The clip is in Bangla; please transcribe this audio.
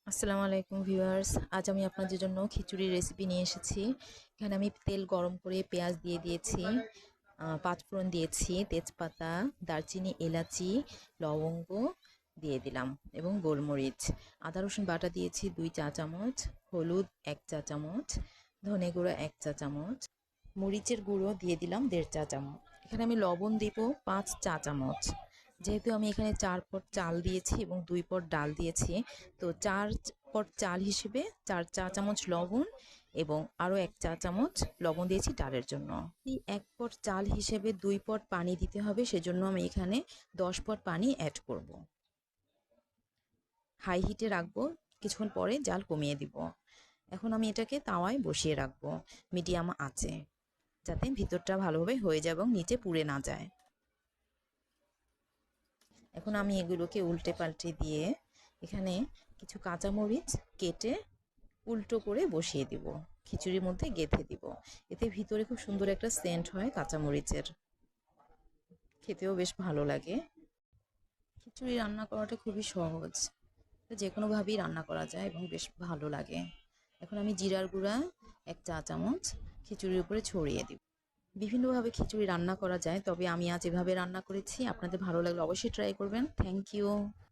আসসালামু আলাইকুম ভিউয়ার্স, আজ আমি আপনাদের জন্য খিচুড়ির রেসিপি নিয়ে এসেছি। এখানে আমি তেল গরম করে পেঁয়াজ দিয়ে দিয়েছি, পাঁচফোড়ন দিয়েছি, তেজপাতা, দারচিনি, এলাচি, লবঙ্গ দিয়ে দিলাম এবং গোলমরিচ। আদা রসুন বাটা দিয়েছি 2 চা চামচ, হলুদ 1 চা চামচ, ধনে গুঁড়ো 1 চা চামচ, মরিচের গুঁড়ো দিয়ে দিলাম 1.5 চা চামচ। এখানে আমি লবণ দিব 5 চা চামচ। যেহেতু আমি এখানে 4 পট চাল দিয়েছি এবং 2 পট ডাল দিয়েছি, তো 4 পট চাল হিসেবে 4 চা চামচ লবণ এবং আরও 1 চা চামচ লবণ দিয়েছি ডালের জন্য। এই 1 পট চাল হিসেবে 2 পট পানি দিতে হবে, সেজন্য আমি এখানে 10 পট পানি অ্যাড করব। হাই হিটে রাখবো, কিছুক্ষণ পরে জাল কমিয়ে দিব। এখন আমি এটাকে তাওয়ায় বসিয়ে রাখবো মিডিয়াম আঁচে, যাতে ভিতরটা ভালোভাবে হয়ে যায় এবং নিচে পুড়ে না যায়। এখন আমি এগুলোকে উল্টে পাল্টে দিয়ে এখানে কিছু কাঁচামরিচ কেটে উল্টো করে বসিয়ে দিব, খিচুড়ির মধ্যে গেঁথে দিব। এতে ভিতরে খুব সুন্দর একটা সেন্ট হয় কাঁচামরিচের, খেতেও বেশ ভালো লাগে। খিচুড়ি রান্না করাটা খুবই সহজ, যে কোনোভাবেই রান্না করা যায় এবং বেশ ভালো লাগে। এখন আমি জিরার গুঁড়া 1 চা চামচ খিচুড়ির উপরে ছড়িয়ে দিব। বিভিন্নভাবে খিচুড়ি রান্না করা যায়, তবে আমি আজ এভাবে রান্না করেছি। আপনাদের ভালো লাগলে অবশ্যই ট্রাই করবেন। Thank you.